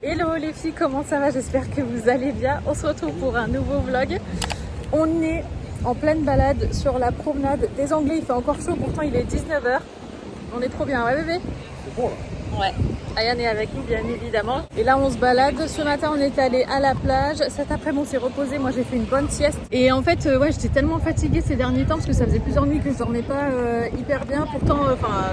Hello les filles, comment ça va? J'espère que vous allez bien. On se retrouve pour un nouveau vlog. On est en pleine balade sur la promenade des Anglais. Il fait encore chaud, pourtant il est 19h. On est trop bien, ouais bébé? C'est bon là. Ouais. Ayane est avec nous bien évidemment. Et là on se balade. Ce matin on est allé à la plage. Cet après-midi on s'est reposé. Moi j'ai fait une bonne sieste. Et en fait ouais, j'étais tellement fatiguée ces derniers temps parce que ça faisait plusieurs nuits que je dormais pas hyper bien. Pourtant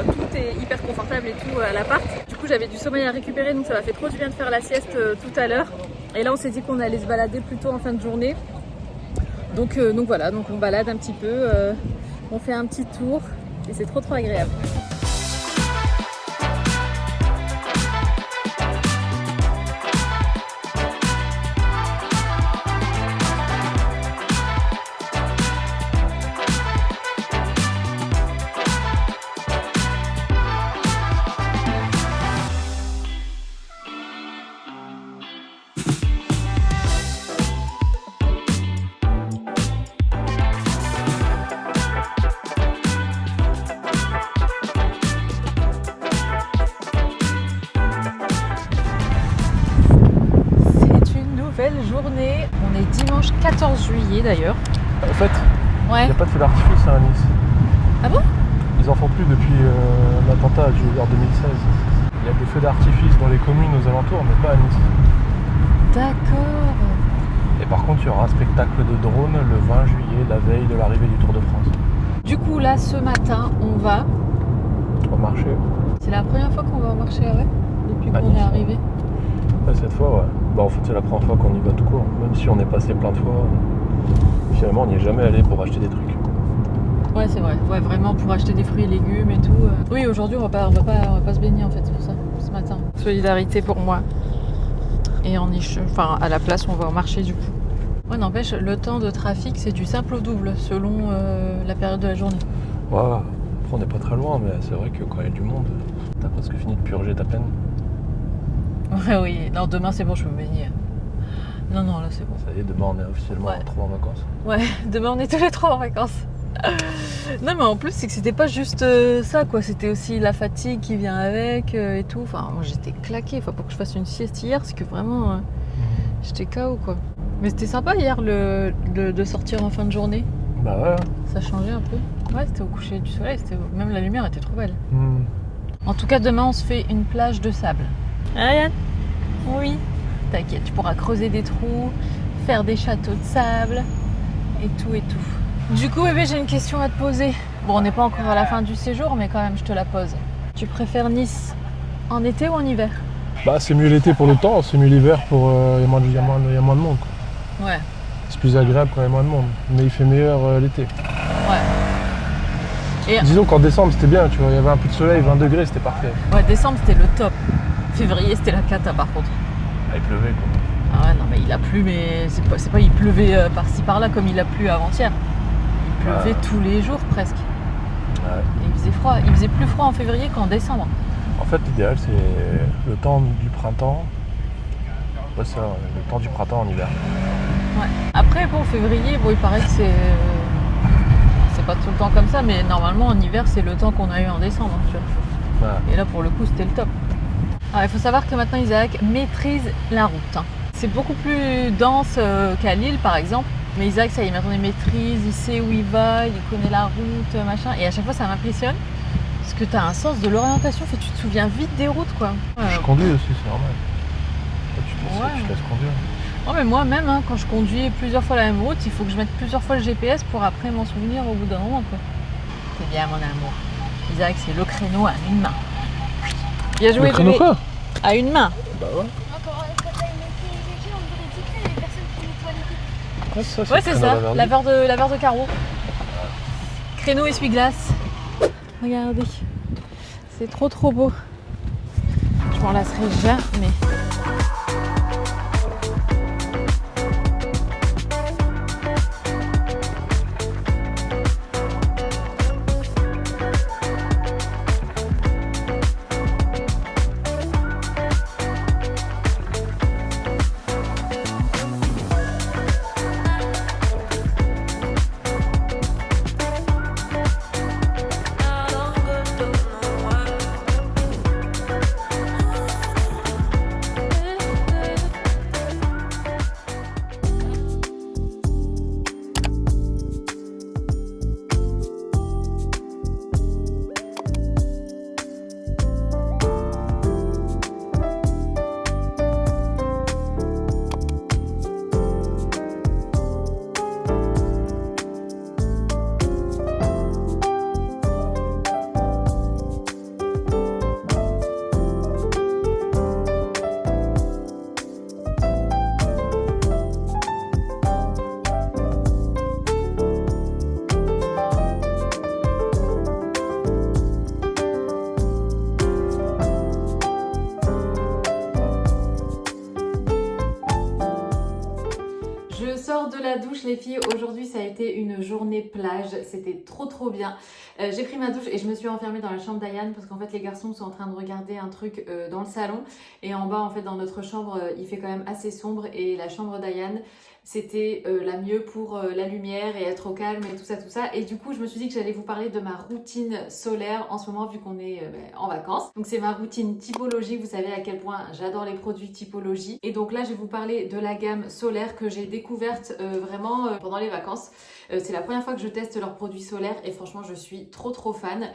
tout est hyper confortable et tout à l'appart. Du coup j'avais du sommeil à récupérer, donc ça m'a fait trop du bien de faire la sieste tout à l'heure. Et là on s'est dit qu'on allait se balader plutôt en fin de journée. Donc voilà, donc on balade un petit peu, on fait un petit tour et c'est trop agréable. Journée, on est dimanche 14 juillet d'ailleurs. En fait, il Ouais. n'y a pas de feu d'artifice à Nice. Ah bon? Ils en font plus depuis l'attentat du en 2016. Il y a des feux d'artifice dans les communes aux alentours, mais pas à Nice. D'accord. Et par contre, il y aura un spectacle de drone le 20 juillet, la veille de l'arrivée du Tour de France. Du coup là ce matin on va. Au marché. C'est la première fois qu'on va au marché, ouais? Depuis À qu'on Nice, est arrivé. Ouais, cette fois, ouais. Bah, en fait, c'est la première fois qu'on y va tout court. Même si on est passé plein de fois, finalement, on n'y est jamais allé pour acheter des trucs. Ouais c'est vrai, ouais vraiment pour acheter des fruits et légumes et tout. Oui aujourd'hui on va pas se baigner en fait, c'est pour ça, ce matin. Solidarité pour moi. Et à la place on va au marché du coup. Ouais n'empêche, le temps de trafic c'est du simple au double selon la période de la journée. Ouais, après, on n'est pas très loin, mais c'est vrai que quand il y a du monde, t'as presque fini de purger ta peine. Ouais oui, non demain c'est bon je peux me baigner. Non là c'est bon. Ça y est, demain on est officiellement trop en vacances. Ouais, demain on est tous les trois en vacances. Non mais en plus c'est que c'était pas juste ça quoi, c'était aussi la fatigue qui vient avec et tout. Enfin moi j'étais claquée, faut pas que je fasse une sieste hier parce que vraiment j'étais KO quoi. Mais c'était sympa hier de sortir en fin de journée. Bah ouais. Ça changeait un peu. Ouais c'était au coucher du soleil, même la lumière était trop belle. Hmm. En tout cas demain on se fait une plage de sable. Ariane? Oui. T'inquiète, tu pourras creuser des trous, faire des châteaux de sable et tout et tout. Du coup bébé j'ai une question à te poser. Bon on n'est pas encore à la fin du séjour mais quand même je te la pose. Tu préfères Nice en été ou en hiver? Bah c'est mieux l'été pour le temps, c'est mieux l'hiver pour il y a moins de monde quoi. Ouais. C'est plus agréable quand il y a moins de monde, mais il fait meilleur l'été. Ouais. Et Disons qu'en décembre c'était bien, tu vois, il y avait un peu de soleil, 20 degrés, c'était parfait. ouais décembre c'était le top. Février c'était la cata par contre. Ah, il pleuvait quoi. Ah ouais non mais il a plu mais c'est pas il pleuvait par-ci par-là comme il a plu avant-hier. Il pleuvait tous les jours presque. Ouais. Et il faisait froid. Il faisait plus froid en février qu'en décembre. En fait l'idéal c'est le temps du printemps. Ouais ça, le temps du printemps en hiver. Ouais. Après bon février, bon il paraît que c'est pas tout le temps comme ça, mais normalement en hiver c'est le temps qu'on a eu en décembre. Tu vois. Ouais. Et là pour le coup c'était le top. Alors, il faut savoir que maintenant Isaac maîtrise la route. C'est beaucoup plus dense qu'à Lille par exemple. Mais Isaac ça y est, maintenant il maîtrise, il sait où il va, il connaît la route, machin. Et à chaque fois ça m'impressionne. Parce que tu as un sens de l'orientation, fait, tu te souviens vite des routes quoi. Je conduis aussi, c'est normal. Tu te laisses conduire. Ouais, mais moi-même, quand je conduis plusieurs fois la même route, il faut que je mette plusieurs fois le GPS pour après m'en souvenir au bout d'un moment. C'est bien mon amour. Isaac, c'est le créneau à une main. Bien joué, le créneau bébé. quoi? À une main. Bah ouais. Quand t'as une équipe, on dirait vite fait les personnes qui nettoient les pieds. Ouais, Ouais, c'est ça, laveur de carreaux. Créneau essuie-glace. Regardez, c'est trop beau. Je m'en lasserai jamais. sors de la douche les filles, aujourd'hui ça a été une journée plage, c'était trop bien. J'ai pris ma douche et je me suis enfermée dans la chambre d'Ayane parce qu'en fait les garçons sont en train de regarder un truc dans le salon et en bas en fait dans notre chambre il fait quand même assez sombre et la chambre d'Ayane c'était la mieux pour la lumière et être au calme et tout ça. Et du coup, je me suis dit que j'allais vous parler de ma routine solaire en ce moment vu qu'on est en vacances. Donc c'est ma routine typologie, vous savez à quel point j'adore les produits typologie. Et donc là, je vais vous parler de la gamme solaire que j'ai découverte vraiment pendant les vacances. C'est la première fois que je teste leurs produits solaires et franchement, je suis trop fan.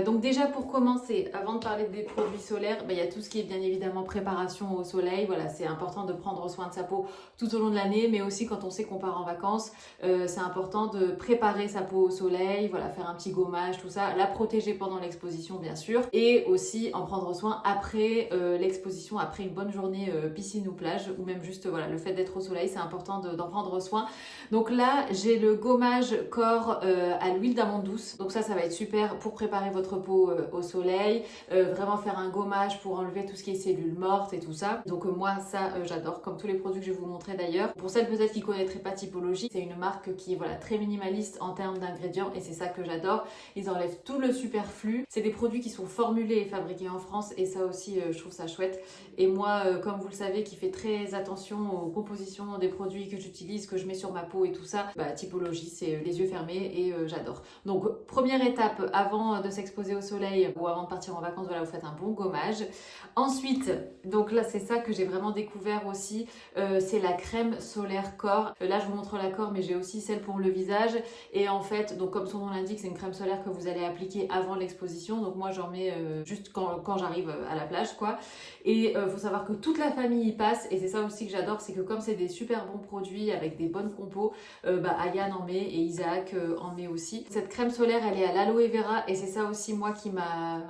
Donc déjà pour commencer, avant de parler des produits solaires, il y a tout ce qui est bien évidemment préparation au soleil. Voilà, c'est important de prendre soin de sa peau tout au long de l'année, mais aussi quand on sait qu'on part en vacances, c'est important de préparer sa peau au soleil, voilà, faire un petit gommage, tout ça, la protéger pendant l'exposition bien sûr, et aussi en prendre soin après l'exposition, après une bonne journée piscine ou plage, ou même juste voilà, le fait d'être au soleil, c'est important d'en prendre soin. Donc là, j'ai le gommage corps à l'huile d'amande douce, donc ça va être super pour préparer votre peau au soleil, vraiment faire un gommage pour enlever tout ce qui est cellules mortes et tout ça. Donc moi ça j'adore, comme tous les produits que je vais vous montrer d'ailleurs. Pour celles peut-être qui connaîtraient pas Typologie, c'est une marque qui est voilà, très minimaliste en termes d'ingrédients et c'est ça que j'adore. Ils enlèvent tout le superflu. C'est des produits qui sont formulés et fabriqués en France et ça aussi je trouve ça chouette. Et moi comme vous le savez qui fait très attention aux compositions des produits que j'utilise, que je mets sur ma peau et tout ça, Typologie c'est les yeux fermés et j'adore. Donc première étape avant de s'exposer au soleil ou avant de partir en vacances, voilà, vous faites un bon gommage. Ensuite, donc là c'est ça que j'ai vraiment découvert aussi, c'est la crème solaire corps. Là je vous montre la corps mais j'ai aussi celle pour le visage et en fait donc comme son nom l'indique c'est une crème solaire que vous allez appliquer avant l'exposition, donc moi j'en mets juste quand j'arrive à la plage quoi. Et faut savoir que toute la famille y passe et c'est ça aussi que j'adore, c'est que comme c'est des super bons produits avec des bonnes compos, Ayane en met et Isaac en met aussi. Cette crème solaire elle est à l'aloe vera et c'est ça aussi moi qui m'a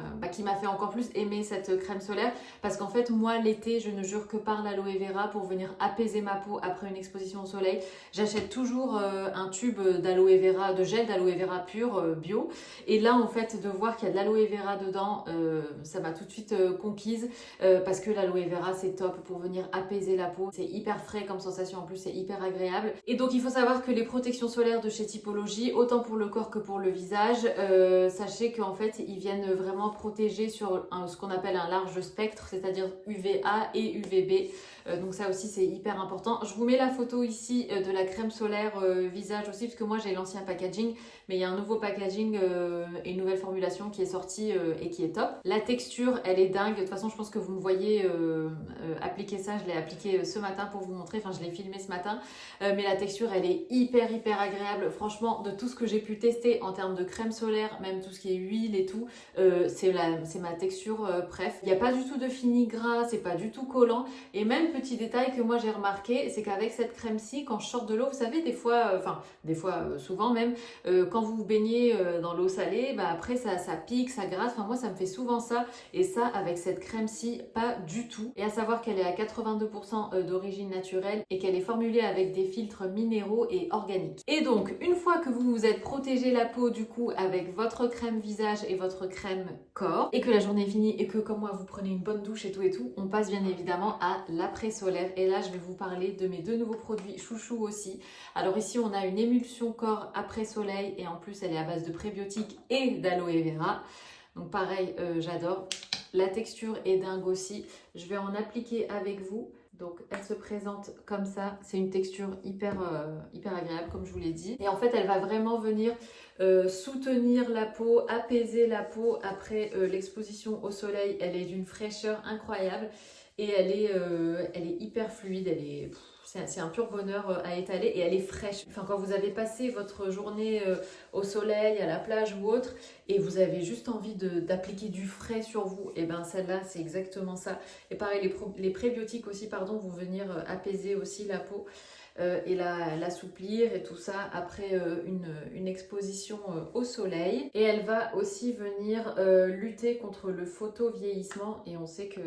fait encore plus aimer cette crème solaire parce qu'en fait moi l'été je ne jure que par l'aloe vera pour venir apaiser ma peau après une exposition au soleil. J'achète toujours un tube d'aloe vera, de gel d'aloe vera pur bio et là en fait de voir qu'il y a de l'aloe vera dedans ça m'a tout de suite conquise parce que l'aloe vera c'est top pour venir apaiser la peau, c'est hyper frais comme sensation, en plus c'est hyper agréable. Et donc il faut savoir que les protections solaires de chez Typologie, autant pour le corps que pour le visage, sachez qu'en fait ils viennent vraiment protéger sur ce qu'on appelle un large spectre, c'est-à-dire UVA et UVB. Donc ça aussi c'est hyper important. Je vous mets la photo ici de la crème solaire visage aussi, parce que moi j'ai l'ancien packaging, mais il y a un nouveau packaging et une nouvelle formulation qui est sortie et qui est top. La texture elle est dingue, de toute façon je pense que vous me voyez appliquer ça, je l'ai appliqué ce matin pour vous montrer, enfin je l'ai filmé ce matin, mais la texture elle est hyper agréable. Franchement de tout ce que j'ai pu tester en termes de crème solaire, même tout ce qui est huile et tout, c'est ma texture préf. Il n'y a pas du tout de fini gras, c'est pas du tout collant et même petit détail que moi j'ai remarqué, c'est qu'avec cette crème-ci, quand je sors de l'eau, vous savez, souvent même, quand vous vous baignez dans l'eau salée, après ça pique, ça gratte, enfin moi ça me fait souvent ça, et ça avec cette crème-ci, pas du tout. Et à savoir qu'elle est à 82% d'origine naturelle et qu'elle est formulée avec des filtres minéraux et organiques. Et donc, une fois que vous vous êtes protégé la peau du coup avec votre crème visage et votre crème corps, et que la journée est finie et que comme moi vous prenez une bonne douche et tout, on passe bien évidemment à l'après solaire et là je vais vous parler de mes deux nouveaux produits chouchou aussi. Alors ici on a une émulsion corps après soleil et en plus elle est à base de prébiotiques et d'aloe vera, donc pareil j'adore. La texture est dingue aussi, je vais en appliquer avec vous. Donc elle se présente comme ça, c'est une texture hyper agréable comme je vous l'ai dit. Et en fait elle va vraiment venir soutenir la peau, apaiser la peau après l'exposition au soleil. Elle est d'une fraîcheur incroyable et elle est hyper fluide, c'est un pur bonheur à étaler et elle est fraîche. Enfin, quand vous avez passé votre journée au soleil, à la plage ou autre, et vous avez juste envie d'appliquer du frais sur vous, et ben celle-là c'est exactement ça. Et pareil, les prébiotiques aussi, pardon, vont venir apaiser aussi la peau et l'assouplir et tout ça après une exposition au soleil. Et elle va aussi venir lutter contre le photovieillissement et on sait que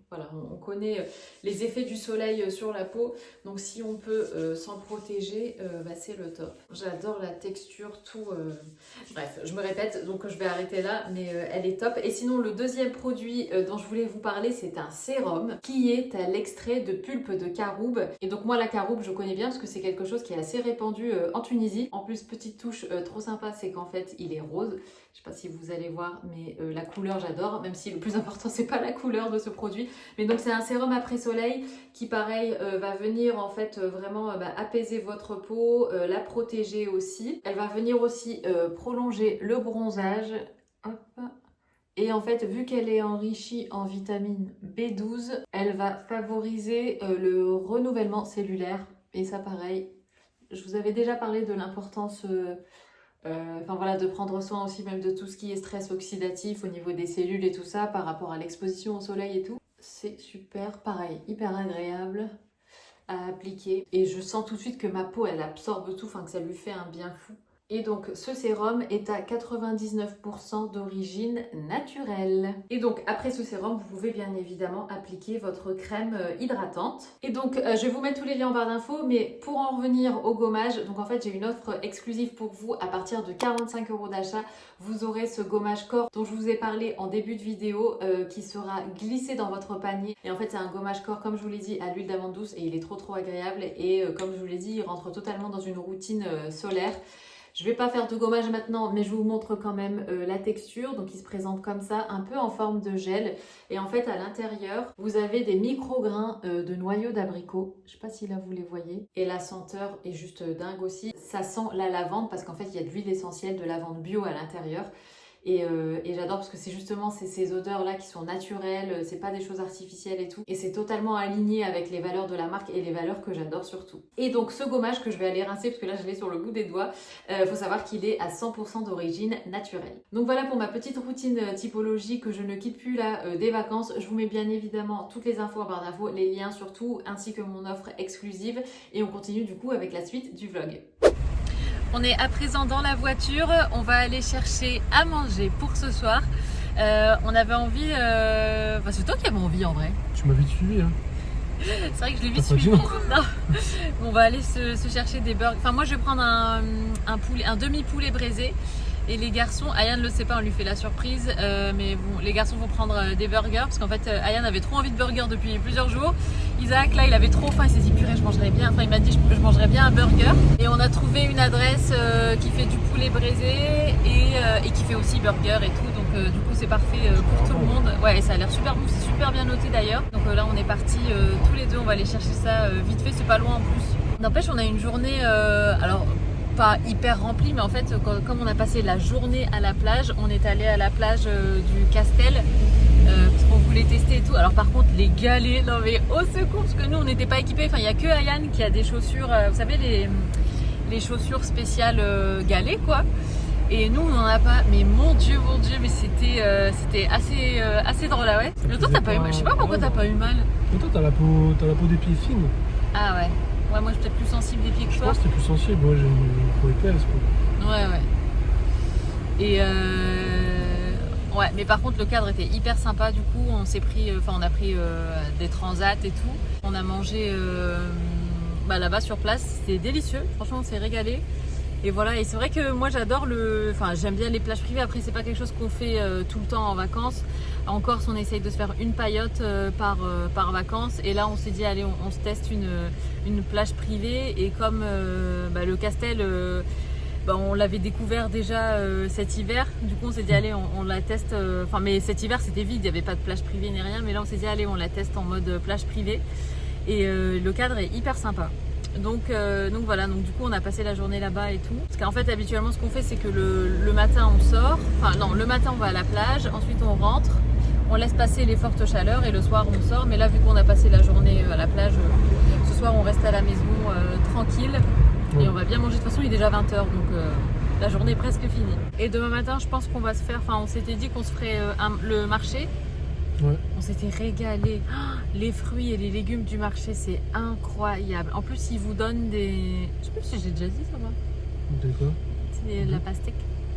voilà, on connaît les effets du soleil sur la peau, donc si on peut s'en protéger, bah, c'est le top. J'adore la texture, tout. Bref, je me répète, donc je vais arrêter là, mais elle est top. Et sinon, le deuxième produit dont je voulais vous parler, c'est un sérum qui est à l'extrait de pulpe de caroube. Et donc moi, la caroube, je connais bien parce que c'est quelque chose qui est assez répandu en Tunisie. En plus, petite touche trop sympa, c'est qu'en fait, il est rose. Je sais pas si vous allez voir, mais la couleur, j'adore, même si le plus important, c'est pas la couleur de ce produit. Mais donc, c'est un sérum après soleil qui, pareil, va venir en fait vraiment apaiser votre peau, la protéger aussi. Elle va venir aussi prolonger le bronzage. Hop. Et en fait, vu qu'elle est enrichie en vitamine B12, elle va favoriser le renouvellement cellulaire. Et ça, pareil, je vous avais déjà parlé de l'importance... Enfin voilà, de prendre soin aussi même de tout ce qui est stress oxydatif au niveau des cellules et tout ça par rapport à l'exposition au soleil et tout. C'est super, pareil, hyper agréable à appliquer. Et je sens tout de suite que ma peau, elle absorbe tout, enfin que ça lui fait un bien fou. Et donc ce sérum est à 99% d'origine naturelle. Et donc après ce sérum, vous pouvez bien évidemment appliquer votre crème hydratante. Et donc je vais vous mettre tous les liens en barre d'infos, mais pour en revenir au gommage, donc en fait j'ai une offre exclusive pour vous. À partir de 45 € d'achat, vous aurez ce gommage corps dont je vous ai parlé en début de vidéo qui sera glissé dans votre panier. Et en fait c'est un gommage corps, comme je vous l'ai dit, à l'huile d'amande douce et il est trop agréable. Et comme je vous l'ai dit, il rentre totalement dans une routine solaire. Je ne vais pas faire de gommage maintenant, mais je vous montre quand même la texture. Donc, il se présente comme ça, un peu en forme de gel. Et en fait, à l'intérieur, vous avez des micro-grains de noyaux d'abricot. Je ne sais pas si là, vous les voyez. Et la senteur est juste dingue aussi. Ça sent la lavande parce qu'en fait, il y a de l'huile essentielle de lavande bio à l'intérieur. Et j'adore parce que c'est justement ces odeurs-là qui sont naturelles, c'est pas des choses artificielles et tout. Et c'est totalement aligné avec les valeurs de la marque et les valeurs que j'adore surtout. Et donc ce gommage que je vais aller rincer parce que là je l'ai sur le bout des doigts, faut savoir qu'il est à 100% d'origine naturelle. Donc voilà pour ma petite routine typologie que je ne quitte plus là des vacances. Je vous mets bien évidemment toutes les infos en barre d'infos, les liens surtout, ainsi que mon offre exclusive. Et on continue du coup avec la suite du vlog. On est à présent dans la voiture, on va aller chercher à manger pour ce soir. On avait envie, enfin, c'est toi qui avais envie en vrai. Tu m'as vite suivi, hein. C'est vrai que je l'ai vite suivi. Non. On va aller se chercher des burgers. Enfin moi je vais prendre un demi-poulet braisé. Et les garçons, Ayane ne le sait pas, on lui fait la surprise, mais bon, les garçons vont prendre des burgers parce qu'en fait Ayane avait trop envie de burger depuis plusieurs jours. Isaac là il avait trop faim, il s'est dit purée je mangerais bien, enfin il m'a dit je mangerais bien un burger. Et on a trouvé une adresse qui fait du poulet braisé et qui fait aussi burger et tout, donc du coup c'est parfait pour tout le monde. Ouais, et ça a l'air super bon, c'est super bien noté d'ailleurs. Donc là on est partis tous les deux, on va aller chercher ça vite fait, c'est pas loin en plus. N'empêche on a une journée, alors pas hyper rempli, mais en fait comme on a passé la journée à la plage, on est allé à la plage du Castel parce qu'on voulait tester et tout. Alors par contre les galets, non mais au secours, parce que nous on n'était pas équipés, enfin il n'y a que Ayane qui a des chaussures, vous savez les chaussures spéciales galets quoi, et nous on n'en a pas. Mais mon dieu, mais c'était assez drôle là, ouais. Mais toi t'as pas eu mal, je sais pas pourquoi t'as pas eu mal. Mais toi t'as la peau des pieds fine. Ah ouais. Ouais, moi je suis peut-être plus sensible des pieds que toi. Je pense que t'es plus sensible, moi j'ai une peau épaisse quoi. Ouais. Et ouais, mais par contre le cadre était hyper sympa, du coup on a pris des transats et tout. On a mangé là-bas sur place, c'était délicieux, franchement on s'est régalé. Et voilà, et c'est vrai que moi j'adore j'aime bien les plages privées. Après c'est pas quelque chose qu'on fait tout le temps en vacances. En Corse on essaye de se faire une paillote par vacances. Et là on s'est dit allez on se teste une plage privée. Et comme le Castel on l'avait découvert déjà cet hiver, du coup on s'est dit allez on la teste. Mais cet hiver c'était vide, il n'y avait pas de plage privée ni rien. Mais là on s'est dit allez on la teste en mode plage privée. Et le cadre est hyper sympa. Donc voilà, donc du coup on a passé la journée là-bas et tout. Parce qu'en fait habituellement ce qu'on fait c'est que le matin on sort, le matin on va à la plage, ensuite on rentre, on laisse passer les fortes chaleurs et le soir on sort. Mais là vu qu'on a passé la journée à la plage, ce soir on reste à la maison tranquille et on va bien manger. De toute façon il est déjà 20h donc la journée est presque finie. Et demain matin je pense qu'on va se faire, on s'était dit qu'on se ferait le marché. Ouais. On s'était régalé. Les fruits et les légumes du marché, c'est incroyable. En plus, ils vous donnent des... Je sais plus si j'ai déjà dit ça, moi. De quoi? C'est la pastèque.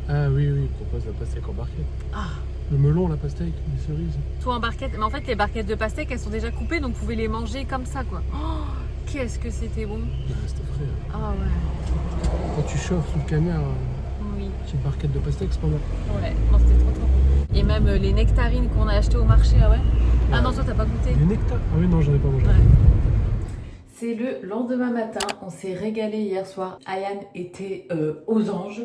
Ah oui, ils proposent la pastèque embarquée. Ah, Le melon, la pastèque, les cerises. Tout en barquette. Mais en fait, les barquettes de pastèque, elles sont déjà coupées, donc vous pouvez les manger comme ça, quoi. Oh, qu'est-ce que c'était bon. Il reste frais. Ah ouais. Quand tu chauffes sous le cagnard, Oui. petite barquette de pastèque, c'est pas mal. Ouais, non, c'était trop bon. Et même les nectarines qu'on a achetées au marché, ah ouais. Ah non, toi, t'as pas goûté. Les nectars. Ah oui, non, j'en ai pas mangé. Ouais. C'est le lendemain matin, on s'est régalé hier soir. Ayane était aux anges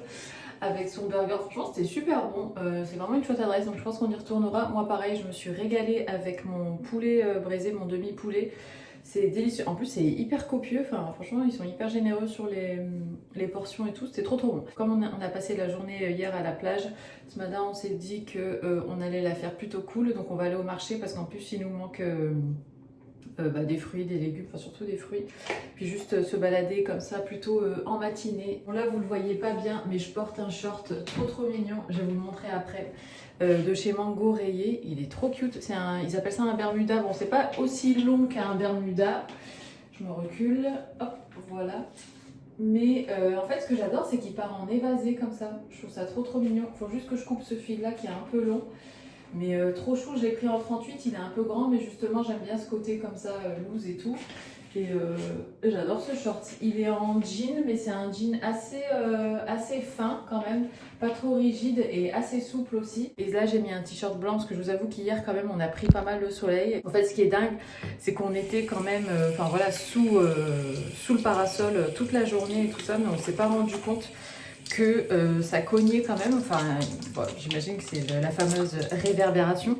avec son burger. Franchement, c'était super bon. C'est vraiment une chouette adresse, donc je pense qu'on y retournera. Moi, pareil, je me suis régalée avec mon poulet braisé, mon demi-poulet. C'est délicieux. En plus, c'est hyper copieux. Enfin, franchement, ils sont hyper généreux sur les portions et tout. C'était trop bon. Comme on a passé la journée hier à la plage, ce matin, on s'est dit qu'on allait la faire plutôt cool. Donc, on va aller au marché parce qu'en plus, il nous manque des fruits, des légumes, enfin surtout des fruits. Puis juste se balader comme ça, plutôt en matinée. Bon, là, vous le voyez pas bien, mais je porte un short trop mignon. Je vais vous le montrer après. De chez Mango Rayé, il est trop cute. Ils appellent ça un Bermuda. Bon, c'est pas aussi long qu'un Bermuda. Je me recule. Hop, voilà. Mais en fait, ce que j'adore, c'est qu'il part en évasé comme ça. Je trouve ça trop mignon. Il faut juste que je coupe ce fil-là qui est un peu long. Mais trop chou, je l'ai pris en 38, il est un peu grand, mais justement j'aime bien ce côté comme ça, loose et tout. Et j'adore ce short. Il est en jean, mais c'est un jean assez fin quand même, pas trop rigide et assez souple aussi. Et là j'ai mis un t-shirt blanc parce que je vous avoue qu'hier quand même on a pris pas mal le soleil. En fait ce qui est dingue, c'est qu'on était quand même sous le parasol toute la journée et tout ça, mais on s'est pas rendu compte que ça cognait quand même. Enfin, bon, j'imagine que c'est la fameuse réverbération.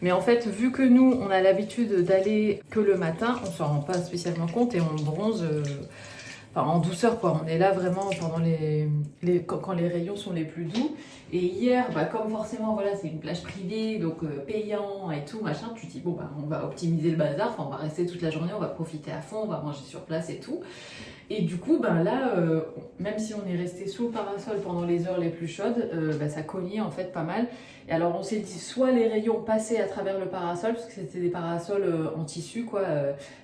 Mais en fait, vu que nous, on a l'habitude d'aller que le matin, on s'en rend pas spécialement compte et on bronze en douceur, quoi. On est là vraiment pendant quand les rayons sont les plus doux. Et hier, comme forcément, voilà, c'est une plage privée, donc payant et tout, machin, tu te dis, bon, on va optimiser le bazar, on va rester toute la journée, on va profiter à fond, on va manger sur place et tout. Et du coup, là, même si on est resté sous le parasol pendant les heures les plus chaudes, ça cognait en fait pas mal. Et alors, on s'est dit, soit les rayons passaient à travers le parasol, parce que c'était des parasols en tissu, quoi.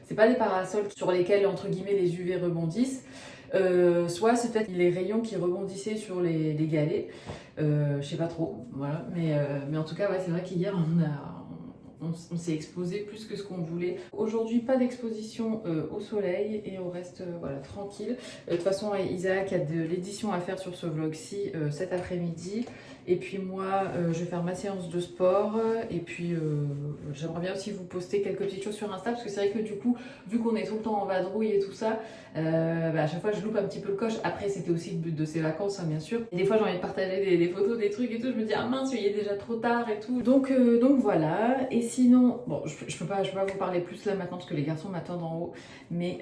C'est pas des parasols sur lesquels, entre guillemets, les UV rebondissent. Soit c'est peut-être les rayons qui rebondissaient sur les galets. Je sais pas trop, voilà. Mais en tout cas, ouais, c'est vrai qu'hier, on s'est exposé plus que ce qu'on voulait. Aujourd'hui, pas d'exposition au soleil et on reste tranquille. De toute façon, Isaac a de l'édition à faire sur ce vlog-ci cet après-midi. Et puis moi, je vais faire ma séance de sport. Et puis, j'aimerais bien aussi vous poster quelques petites choses sur Insta. Parce que c'est vrai que du coup, vu qu'on est tout le temps en vadrouille et tout ça, à chaque fois, je loupe un petit peu le coche. Après, c'était aussi le but de ces vacances, hein, bien sûr. Et des fois, j'ai envie de partager des photos, des trucs et tout. Je me dis, ah mince, il est déjà trop tard et tout. Donc voilà. Et sinon, bon, je peux pas vous parler plus là maintenant parce que les garçons m'attendent en haut. Mais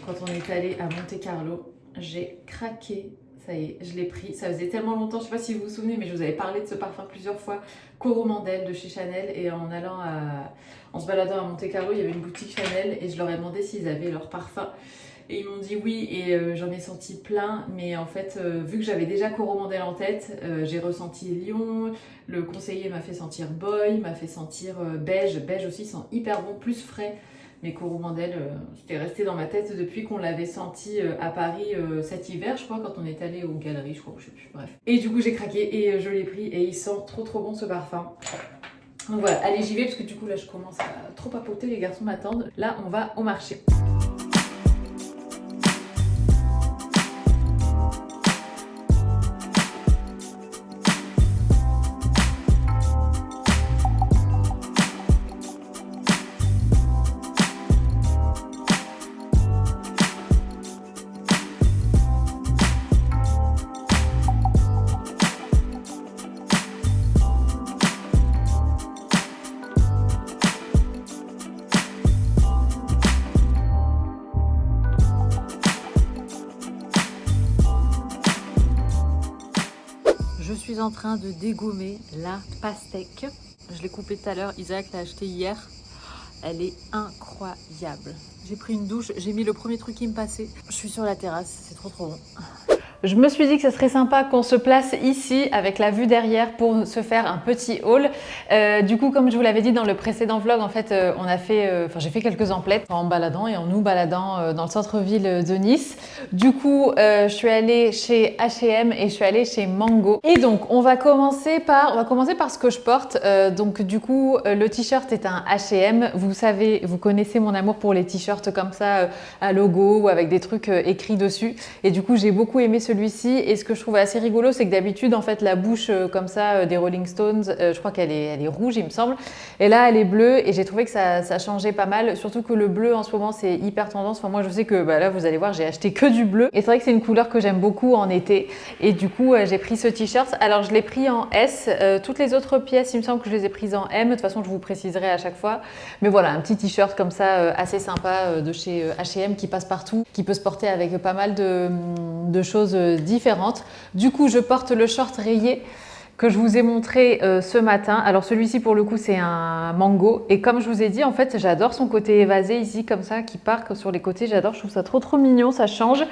quand on est allé à Monte Carlo, j'ai craqué. Ça y est, je l'ai pris. Ça faisait tellement longtemps, je sais pas si vous vous souvenez, mais je vous avais parlé de ce parfum plusieurs fois. Coromandel de chez Chanel. Et en se baladant à Monte Carlo, il y avait une boutique Chanel et je leur ai demandé s'ils avaient leur parfum. Et ils m'ont dit oui et j'en ai senti plein. Mais en fait, vu que j'avais déjà Coromandel en tête, j'ai ressenti Lion. Le conseiller m'a fait sentir Boy, m'a fait sentir Beige. Beige aussi sent hyper bon, plus frais. Mais Coromandel, c'était resté dans ma tête depuis qu'on l'avait senti à Paris cet hiver, je crois, quand on est allé aux galeries, je crois, je sais plus, bref. Et du coup, j'ai craqué et je l'ai pris et il sent trop bon ce parfum. Donc voilà, allez, j'y vais parce que du coup, là, je commence à trop papoter, les garçons m'attendent. Là, on va au marché. Je suis en train de dégommer la pastèque. Je l'ai coupée tout à l'heure, Isaac l'a achetée hier. Elle est incroyable. J'ai pris une douche, j'ai mis le premier truc qui me passait. Je suis sur la terrasse, c'est trop bon. je me suis dit que ça serait sympa qu'on se place ici avec la vue derrière pour se faire un petit haul. Du coup, comme je vous l'avais dit dans le précédent vlog, en fait, j'ai fait quelques emplettes en me baladant et en nous baladant dans le centre-ville de Nice. Du coup, je suis allée chez H&M et je suis allée chez Mango. Et donc, on va commencer par ce que je porte. Donc, du coup, le t-shirt est un H&M. Vous savez, vous connaissez mon amour pour les t-shirts comme ça, à logo ou avec des trucs écrits dessus. Et du coup, j'ai beaucoup aimé celui-ci. Et ce que je trouve assez rigolo, c'est que d'habitude, en fait, la bouche comme ça des Rolling Stones, je crois qu'elle est rouge, il me semble. Et là, elle est bleue. Et j'ai trouvé que ça changeait pas mal. Surtout que le bleu, en ce moment, c'est hyper tendance. Enfin, moi, je sais que là, vous allez voir, j'ai acheté que du bleu. Et c'est vrai que c'est une couleur que j'aime beaucoup en été. Et du coup, j'ai pris ce t-shirt. Alors, je l'ai pris en S. Toutes les autres pièces, il me semble que je les ai prises en M. De toute façon, je vous préciserai à chaque fois. Mais voilà, un petit t-shirt comme ça, assez sympa de chez H&M qui passe partout, qui peut se porter avec pas mal de choses différentes. Du coup, je porte le short rayé que je vous ai montré ce matin. Alors celui-ci pour le coup c'est un Mango et comme je vous ai dit en fait j'adore son côté évasé ici comme ça qui part sur les côtés, j'adore, je trouve ça trop mignon, ça change.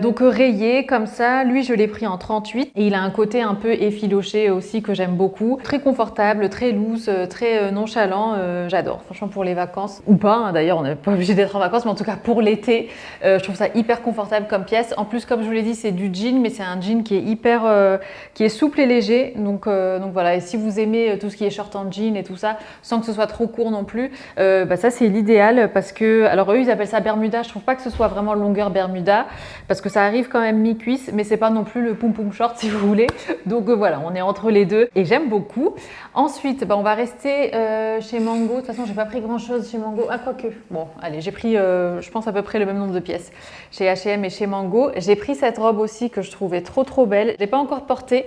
Donc rayé comme ça, lui je l'ai pris en 38 et il a un côté un peu effiloché aussi que j'aime beaucoup, très confortable, très loose, très nonchalant, j'adore, franchement pour les vacances ou pas, hein, d'ailleurs on n'est pas obligé d'être en vacances mais en tout cas pour l'été, je trouve ça hyper confortable comme pièce. En plus comme je vous l'ai dit c'est du jean mais c'est un jean qui est hyper, qui est souple et léger, donc voilà, et si vous aimez tout ce qui est short en jean et tout ça, sans que ce soit trop court non plus, ça c'est l'idéal parce que, alors eux ils appellent ça Bermuda, je trouve pas que ce soit vraiment longueur Bermuda, parce que ça arrive quand même mi-cuisse, mais c'est pas non plus le poum-poum short si vous voulez. Donc voilà, on est entre les deux et j'aime beaucoup. Ensuite, on va rester chez Mango. De toute façon, j'ai pas pris grand-chose chez Mango. Ah, quoique. Bon, allez, j'ai pris, je pense, à peu près le même nombre de pièces chez H&M et chez Mango. J'ai pris cette robe aussi que je trouvais trop belle. Je l'ai pas encore portée,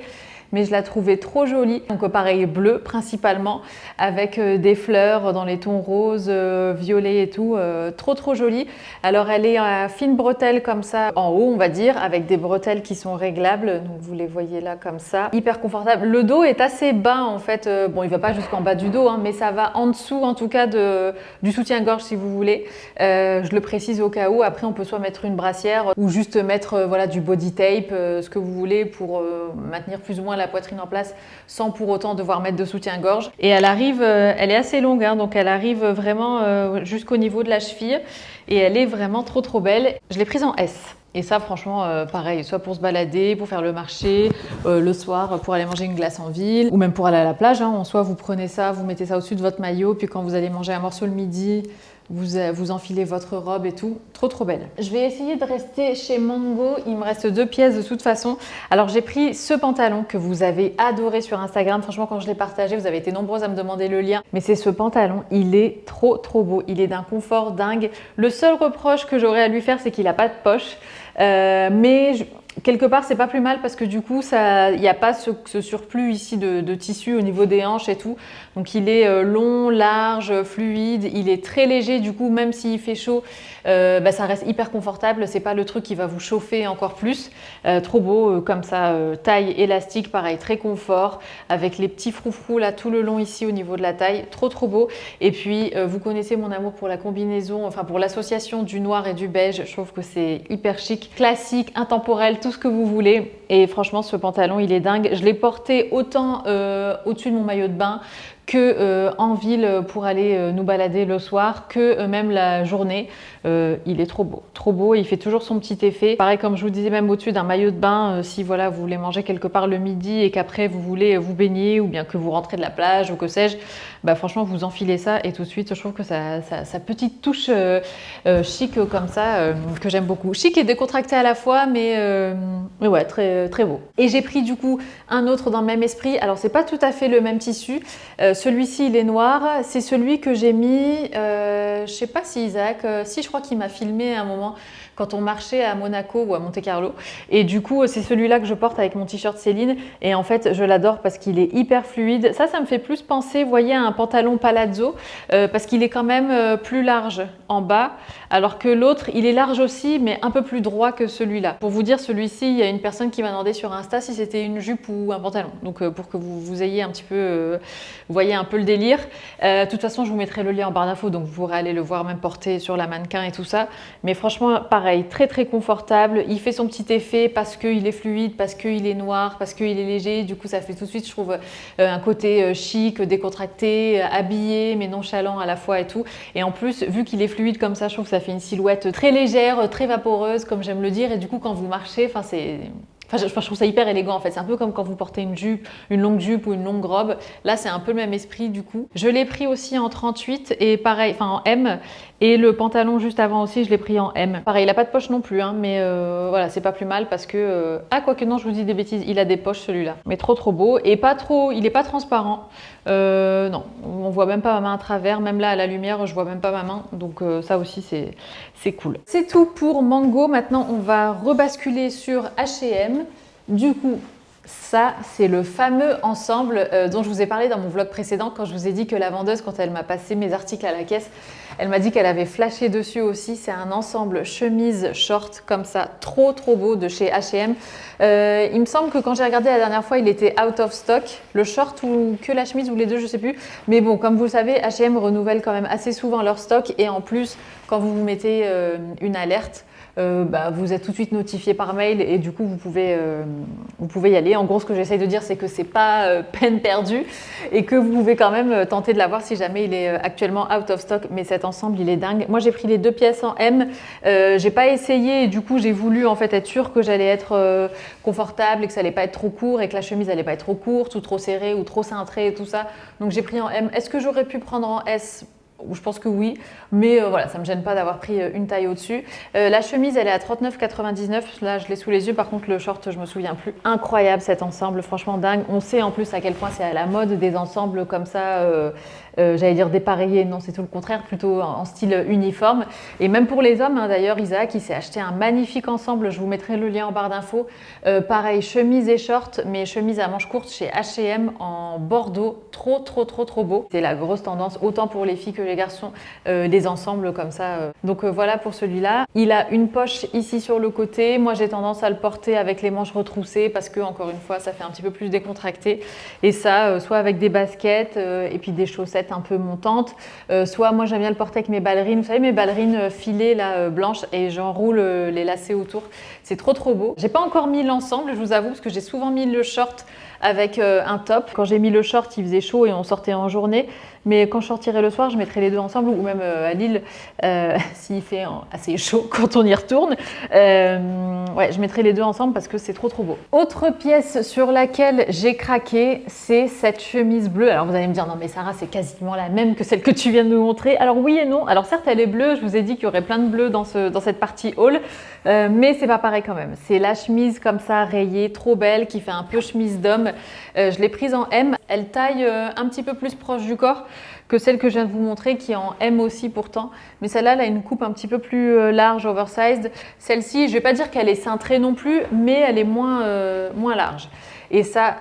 mais je la trouvais trop jolie. Donc pareil, bleu principalement, avec des fleurs dans les tons roses, violets et tout, trop jolie. Alors elle est à fine bretelle comme ça, en haut on va dire, avec des bretelles qui sont réglables, donc vous les voyez là comme ça, hyper confortable. Le dos est assez bas en fait, bon il va pas jusqu'en bas du dos, hein, mais ça va en dessous en tout cas du soutien-gorge si vous voulez. Je le précise au cas où, après on peut soit mettre une brassière ou juste mettre voilà, du body tape, ce que vous voulez pour maintenir plus ou moins la poitrine en place sans pour autant devoir mettre de soutien-gorge. Et elle arrive, elle est assez longue, hein, donc elle arrive vraiment jusqu'au niveau de la cheville et elle est vraiment trop belle. Je l'ai prise en S. Et ça, franchement, pareil, soit pour se balader, pour faire le marché, le soir, pour aller manger une glace en ville, ou même pour aller à la plage. Hein. En soi, vous prenez ça, vous mettez ça au-dessus de votre maillot, puis quand vous allez manger un morceau le midi, vous enfilez votre robe et tout. Trop belle. Je vais essayer de rester chez Mango. Il me reste 2 pièces de toute façon. Alors, j'ai pris ce pantalon que vous avez adoré sur Instagram. Franchement, quand je l'ai partagé, vous avez été nombreuses à me demander le lien. Mais c'est ce pantalon. Il est trop beau. Il est d'un confort dingue. Le seul reproche que j'aurais à lui faire, c'est qu'il n'a pas de poche. Quelque part, c'est pas plus mal parce que du coup, il n'y a pas ce surplus ici de tissu au niveau des hanches et tout. Donc, il est long, large, fluide. Il est très léger. Du coup, même s'il fait chaud, ça reste hyper confortable. C'est pas le truc qui va vous chauffer encore plus. Trop beau, comme ça, taille élastique, pareil, très confort, avec les petits froufrous là tout le long ici au niveau de la taille. Trop beau. Et puis, vous connaissez mon amour pour la combinaison, enfin pour l'association du noir et du beige. Je trouve que c'est hyper chic, classique, intemporel, tout ce que vous voulez. Et franchement, ce pantalon, il est dingue. Je l'ai porté autant au-dessus de mon maillot de bain que en ville pour aller nous balader le soir, que même la journée. Il est trop beau, il fait toujours son petit effet. Pareil, comme je vous disais, même au-dessus d'un maillot de bain, si voilà, vous voulez manger quelque part le midi et qu'après vous voulez vous baigner ou bien que vous rentrez de la plage ou que sais-je, franchement vous enfilez ça et tout de suite je trouve que sa petite touche chic comme ça que j'aime beaucoup. Chic et décontracté à la fois, mais ouais, très beau. Et j'ai pris du coup un autre dans le même esprit. Alors c'est pas tout à fait le même tissu. Celui-ci il est noir, c'est celui que j'ai mis, je sais pas si Isaac, si je crois qu'il m'a filmé à un moment quand on marchait à Monaco ou à Monte-Carlo. Et du coup, c'est celui-là que je porte avec mon t-shirt Céline. Et en fait, je l'adore parce qu'il est hyper fluide. Ça me fait plus penser, vous voyez, à un pantalon palazzo parce qu'il est quand même plus large en bas. Alors que l'autre, il est large aussi, mais un peu plus droit que celui-là. Pour vous dire, celui-ci, il y a une personne qui m'a demandé sur Insta si c'était une jupe ou un pantalon. Donc, pour que vous ayez un petit peu, vous voyez un peu le délire. De toute façon, je vous mettrai le lien en barre d'infos, donc vous pourrez aller le voir même porté sur la mannequin et tout ça. Mais franchement, pareil, très très confortable. Il fait son petit effet parce qu'il est fluide, parce qu'il est noir, parce qu'il est léger. Du coup, ça fait tout de suite, je trouve, un côté chic, décontracté, habillé, mais nonchalant à la fois et tout. Et en plus, vu qu'il est fluide comme ça, je trouve que ça fait une silhouette très légère, très vaporeuse, comme j'aime le dire. Et du coup, quand vous marchez, je trouve ça hyper élégant en fait. C'est un peu comme quand vous portez une jupe, une longue jupe ou une longue robe. Là, c'est un peu le même esprit du coup. Je l'ai pris aussi en 38 et pareil, enfin en M. Et le pantalon juste avant aussi, je l'ai pris en M. Pareil, il n'a pas de poche non plus, hein, mais voilà, c'est pas plus mal parce que... Ah, quoique non, je vous dis des bêtises, il a des poches celui-là. Mais trop trop beau et pas trop... Il est pas transparent. Non, on voit même pas ma main à travers. Même là, à la lumière, je vois même pas ma main. Donc ça aussi, c'est cool. C'est tout pour Mango. Maintenant, on va rebasculer sur H&M. Du coup... Ça, c'est le fameux ensemble dont je vous ai parlé dans mon vlog précédent quand je vous ai dit que la vendeuse, quand elle m'a passé mes articles à la caisse, elle m'a dit qu'elle avait flashé dessus aussi. C'est un ensemble chemise short comme ça, trop trop beau de chez H&M. Il me semble que quand j'ai regardé la dernière fois, il était out of stock. Le short ou que la chemise ou les deux, je sais plus. Mais bon, comme vous le savez, H&M renouvelle quand même assez souvent leur stock. Et en plus, quand vous vous mettez une alerte, vous êtes tout de suite notifié par mail et du coup vous pouvez y aller. En gros, ce que j'essaye de dire, c'est que c'est pas peine perdue et que vous pouvez quand même tenter de l'avoir si jamais il est actuellement out of stock. Mais cet ensemble, il est dingue. Moi, j'ai pris les 2 pièces en M. J'ai pas essayé et du coup, j'ai voulu en fait être sûre que j'allais être confortable et que ça allait pas être trop court et que la chemise allait pas être trop courte ou trop serrée ou trop cintrée et tout ça. Donc j'ai pris en M. Est-ce que j'aurais pu prendre en S ? Je pense que oui, mais voilà, ça ne me gêne pas d'avoir pris une taille au-dessus. La chemise, elle est à 39,99. Là, je l'ai sous les yeux. Par contre, le short, je ne me souviens plus. Incroyable cet ensemble, franchement dingue. On sait en plus à quel point c'est à la mode des ensembles comme ça, j'allais dire dépareillés. Non, c'est tout le contraire, plutôt en style uniforme. Et même pour les hommes, hein, d'ailleurs, Isaac, il s'est acheté un magnifique ensemble. Je vous mettrai le lien en barre d'infos. Pareil, chemise et short, mais chemise à manches courtes chez H&M en bordeaux. Trop, trop, trop, trop beau. C'est la grosse tendance, autant pour les filles que les garçons, des ensembles comme ça. Donc voilà pour celui-là. Il a une poche ici sur le côté. Moi, j'ai tendance à le porter avec les manches retroussées parce que, encore une fois, ça fait un petit peu plus décontracté. Et ça, soit avec des baskets et puis des chaussettes un peu montantes, soit moi, j'aime bien le porter avec mes ballerines. Vous savez, mes ballerines filées là, blanches et j'enroule les lacets autour. C'est trop, trop beau. J'ai pas encore mis l'ensemble, je vous avoue, parce que j'ai souvent mis le short avec un top. Quand j'ai mis le short, il faisait chaud et on sortait en journée. Mais quand je sortirai le soir, je mettrai les deux ensemble ou même à Lille, s'il fait assez chaud quand on y retourne. Ouais, je mettrai les deux ensemble parce que c'est trop trop beau. Autre pièce sur laquelle j'ai craqué, c'est cette chemise bleue. Alors vous allez me dire, non mais Sarah, c'est quasiment la même que celle que tu viens de nous montrer. Alors oui et non. Alors certes, elle est bleue. Je vous ai dit qu'il y aurait plein de bleu dans cette partie haul. Mais c'est pas pareil quand même. C'est la chemise comme ça, rayée, trop belle, qui fait un peu chemise d'homme. Je l'ai prise en M. Elle taille un petit peu plus proche du corps que celle que je viens de vous montrer, qui est en M aussi pourtant. Mais celle-là, elle a une coupe un petit peu plus large, oversized. Celle-ci, je ne vais pas dire qu'elle est cintrée non plus, mais elle est moins large. Et ça,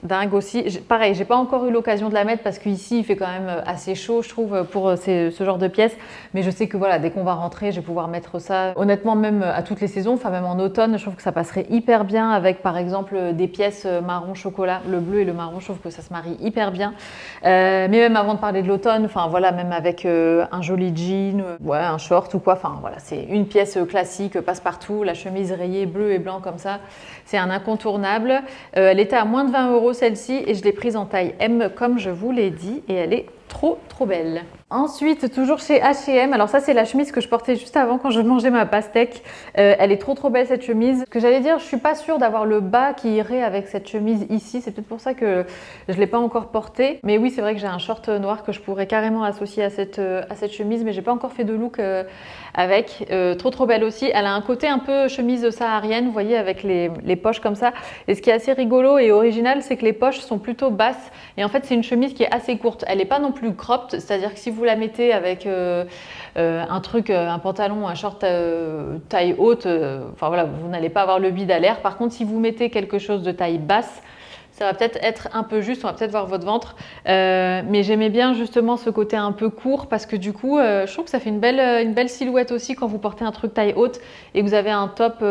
dingue aussi. Pareil, j'ai pas encore eu l'occasion de la mettre parce qu'ici, il fait quand même assez chaud, je trouve, pour ce genre de pièces. Mais je sais que voilà, dès qu'on va rentrer, je vais pouvoir mettre ça. Honnêtement, même à toutes les saisons, enfin même en automne, je trouve que ça passerait hyper bien avec, par exemple, des pièces marron chocolat. Le bleu et le marron, je trouve que ça se marie hyper bien. Mais même avant de parler de l'automne, enfin voilà, même avec un joli jean, ouais, un short ou quoi. Enfin voilà, c'est une pièce classique, passe-partout. La chemise rayée bleu et blanc comme ça, c'est un incontournable. Elle était à moins de 20 € celle-ci et je l'ai prise en taille M comme je vous l'ai dit et elle est trop trop belle. Ensuite, toujours chez H&M, alors ça c'est la chemise que je portais juste avant quand je mangeais ma pastèque. Elle est trop trop belle cette chemise. Ce que j'allais dire, je suis pas sûre d'avoir le bas qui irait avec cette chemise ici. C'est peut-être pour ça que je l'ai pas encore portée. Mais oui, c'est vrai que j'ai un short noir que je pourrais carrément associer à cette chemise, mais j'ai pas encore fait de look avec. Trop trop belle aussi. Elle a un côté un peu chemise saharienne, vous voyez, avec les poches comme ça. Et ce qui est assez rigolo et original, c'est que les poches sont plutôt basses. Et en fait, c'est une chemise qui est assez courte. Elle n'est pas non plus cropped, c'est-à-dire que si vous la mettez avec un truc, un pantalon, un short taille haute, enfin voilà, vous n'allez pas avoir le bide à l'air. Par contre, si vous mettez quelque chose de taille basse, Ça va peut-être être un peu juste, on va peut-être voir votre ventre. Mais j'aimais bien justement ce côté un peu court parce que du coup, je trouve que ça fait une belle silhouette aussi quand vous portez un truc taille haute et que vous avez un top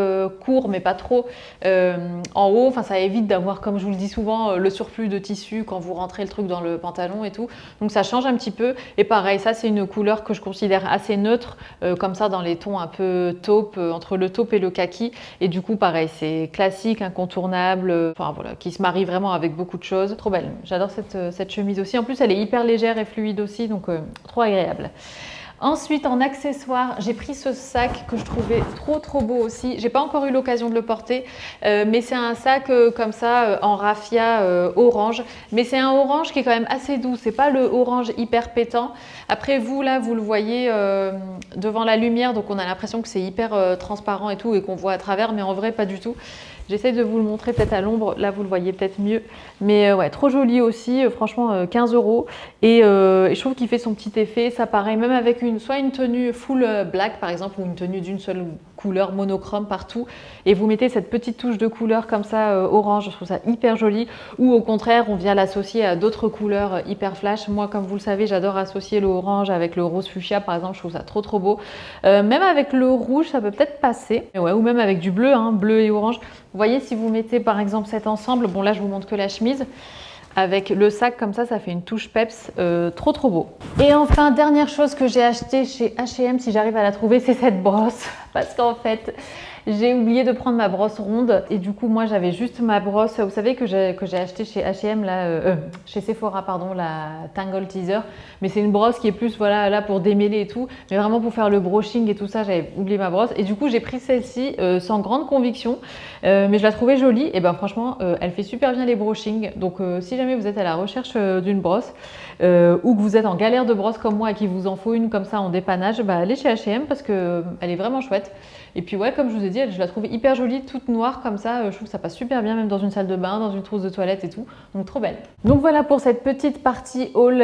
court mais pas trop en haut. Enfin, ça évite d'avoir, comme je vous le dis souvent, le surplus de tissu quand vous rentrez le truc dans le pantalon et tout. Donc ça change un petit peu. Et pareil, ça c'est une couleur que je considère assez neutre, comme ça dans les tons un peu taupe, entre le taupe et le kaki. Et du coup, pareil, c'est classique, incontournable, enfin voilà, qui se marie vraiment avec beaucoup de choses. Trop belle. J'adore cette chemise aussi. En plus, elle est hyper légère et fluide aussi, donc trop agréable. Ensuite, en accessoire, j'ai pris ce sac que je trouvais trop beau aussi. J'ai pas encore eu l'occasion de le porter, mais c'est un sac comme ça en raffia orange. Mais c'est un orange qui est quand même assez doux. C'est pas le orange hyper pétant. Après vous là, vous le voyez devant la lumière, donc on a l'impression que c'est hyper transparent et tout et qu'on voit à travers, mais en vrai pas du tout. J'essaie de vous le montrer peut-être à l'ombre, là vous le voyez peut-être mieux. Mais ouais, trop joli aussi, franchement 15 €. Et je trouve qu'il fait son petit effet, ça pareil, même avec soit une tenue full black par exemple, ou une tenue d'une seule couleur monochrome partout. Et vous mettez cette petite touche de couleur comme ça, orange, je trouve ça hyper joli. Ou au contraire, on vient l'associer à d'autres couleurs hyper flash. Moi, comme vous le savez, j'adore associer le orange avec le rose fuchsia par exemple, je trouve ça trop beau. Même avec le rouge, ça peut peut-être passer. Ouais, ou même avec du bleu, hein, bleu et orange. Vous voyez, si vous mettez par exemple cet ensemble, bon là je vous montre que la chemise, avec le sac comme ça fait une touche peps, trop beau. Et enfin, dernière chose que j'ai acheté chez H&M, si j'arrive à la trouver, c'est cette brosse. Parce qu'en fait, j'ai oublié de prendre ma brosse ronde et du coup moi j'avais juste ma brosse, vous savez que j'ai acheté chez H&M là, chez Sephora pardon, la Tangle Teaser, mais c'est une brosse qui est plus voilà là pour démêler et tout, mais vraiment pour faire le brushing et tout ça, j'avais oublié ma brosse et du coup j'ai pris celle-ci sans grande conviction, mais je la trouvais jolie et ben franchement elle fait super bien les brushings, donc si jamais vous êtes à la recherche d'une brosse ou que vous êtes en galère de brosse comme moi et qu'il vous en faut une comme ça en dépannage, bah allez chez H&M parce que elle est vraiment chouette. Et puis ouais, comme je vous ai dit, je la trouvais hyper jolie, toute noire comme ça. Je trouve que ça passe super bien même dans une salle de bain, dans une trousse de toilette et tout. Donc trop belle. Donc voilà pour cette petite partie haul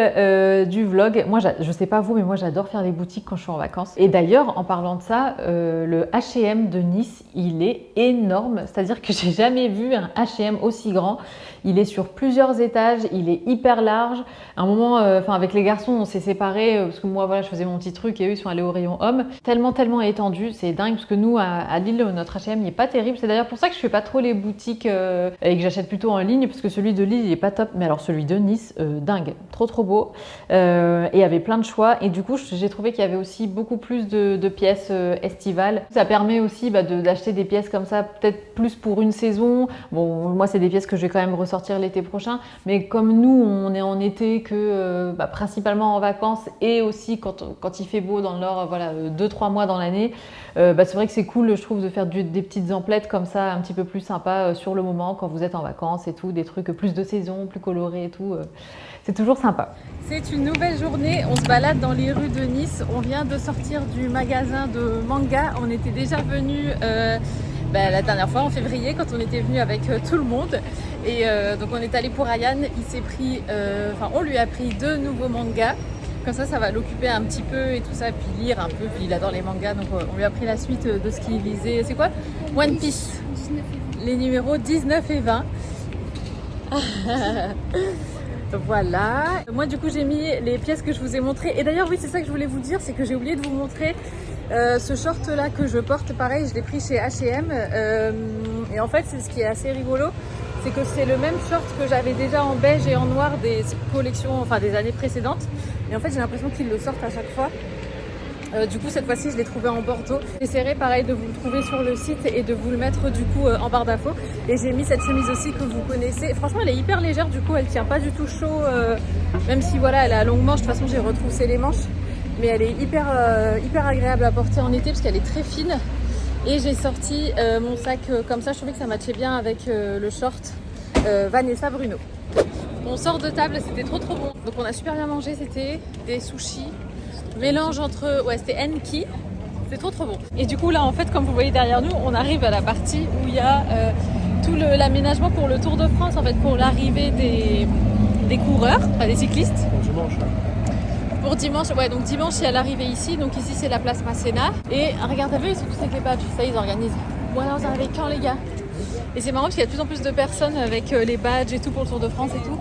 du vlog. Moi, je sais pas vous, mais moi j'adore faire des boutiques quand je suis en vacances. Et d'ailleurs, en parlant de ça, le H&M de Nice, il est énorme. C'est-à-dire que j'ai jamais vu un H&M aussi grand. Il est sur plusieurs étages, il est hyper large. À un moment, avec les garçons, on s'est séparés parce que moi, voilà, je faisais mon petit truc et eux, ils sont allés au rayon hommes. Tellement étendu, c'est dingue parce que nous, à Lille, notre H&M, il n'est pas terrible. C'est d'ailleurs pour ça que je fais pas trop les boutiques et que j'achète plutôt en ligne parce que celui de Lille, il est pas top. Mais alors celui de Nice, dingue, trop beau. Et il y avait plein de choix. Et du coup, j'ai trouvé qu'il y avait aussi beaucoup plus de pièces estivales. Ça permet aussi d'acheter des pièces comme ça, peut-être plus pour une saison. Bon, moi, c'est des pièces que je vais quand même ressortir l'été prochain. Mais comme nous, on est en été que principalement en vacances et aussi quand il fait beau dans le Nord, voilà, 2-3 mois dans l'année, c'est vrai que c'est cool, je trouve, de faire des petites emplettes comme ça, un petit peu plus sympa sur le moment quand vous êtes en vacances et tout, des trucs plus de saison, plus colorés et tout. C'est toujours sympa. C'est une nouvelle journée, on se balade dans les rues de Nice. On vient de sortir du magasin de manga. On était déjà venu la dernière fois en février quand on était venu avec tout le monde. Et donc on est allé pour Ryan. Il s'est pris, on lui a pris 2 nouveaux mangas. Comme ça va l'occuper un petit peu et tout ça, puis lire un peu, puis il adore les mangas, donc on lui a pris la suite de ce qu'il lisait. C'est quoi? One Piece. 19 et 20. Les numéros 19 et 20. Voilà. Moi du coup j'ai mis les pièces que je vous ai montrées. Et d'ailleurs oui, c'est ça que je voulais vous dire, c'est que j'ai oublié de vous montrer ce short là que je porte. Pareil, je l'ai pris chez H&M. Et en fait, c'est ce qui est assez rigolo, c'est que c'est le même short que j'avais déjà en beige et en noir des collections, des années précédentes. Et en fait, j'ai l'impression qu'ils le sortent à chaque fois. Du coup, cette fois-ci, je l'ai trouvé en Bordeaux. J'essaierai pareil de vous le trouver sur le site et de vous le mettre du coup en barre d'infos. Et j'ai mis cette chemise aussi que vous connaissez. Franchement, elle est hyper légère, du coup, elle tient pas du tout chaud. Même si voilà, elle a longue manche. De toute façon, j'ai retroussé les manches. Mais elle est hyper agréable à porter en été parce qu'elle est très fine. Et j'ai sorti mon sac comme ça. Je trouvais que ça matchait bien avec le short Vanessa Bruno. On sort de table, c'était trop bon. Donc on a super bien mangé, c'était des sushis. Mélange entre, c'était Enki. C'était trop bon. Et du coup là en fait, comme vous voyez derrière nous, on arrive à la partie où il y a tout l'aménagement pour le Tour de France, en fait, pour l'arrivée des coureurs, des cyclistes. Dimanche. Pour dimanche, donc dimanche il y a l'arrivée ici, donc ici c'est la place Masséna. Et regarde, t'as vu, ils sont tous avec les badges, ça ils organisent. Bon alors vous arrivez quand les gars? Et c'est marrant parce qu'il y a de plus en plus de personnes avec les badges et tout pour le Tour de France et tout.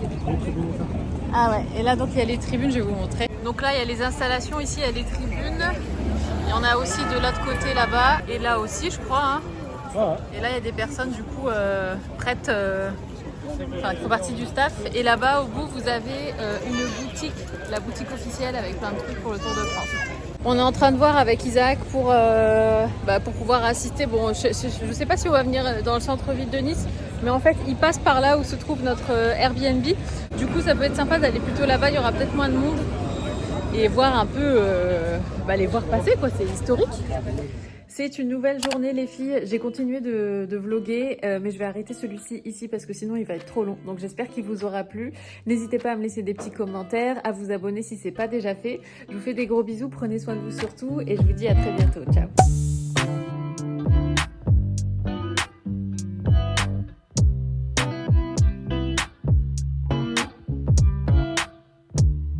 Ah ouais, et là donc il y a les tribunes, je vais vous montrer. Donc là il y a les installations, ici il y a les tribunes. Il y en a aussi de l'autre côté là-bas et là aussi je crois. Hein. Et là il y a des personnes du coup prêtes, qui font partie du staff. Et là-bas au bout vous avez une boutique, la boutique officielle avec plein de trucs pour le Tour de France. On est en train de voir avec Isaac pour pouvoir assister. Bon, je ne sais pas si on va venir dans le centre-ville de Nice, mais en fait, il passe par là où se trouve notre Airbnb. Du coup, ça peut être sympa d'aller plutôt là-bas. Il y aura peut-être moins de monde et voir un peu, les voir passer, quoi. C'est historique. C'est une nouvelle journée les filles, j'ai continué de vlogger mais je vais arrêter celui-ci ici parce que sinon il va être trop long. Donc j'espère qu'il vous aura plu. N'hésitez pas à me laisser des petits commentaires, à vous abonner si ce n'est pas déjà fait. Je vous fais des gros bisous, prenez soin de vous surtout et je vous dis à très bientôt. Ciao.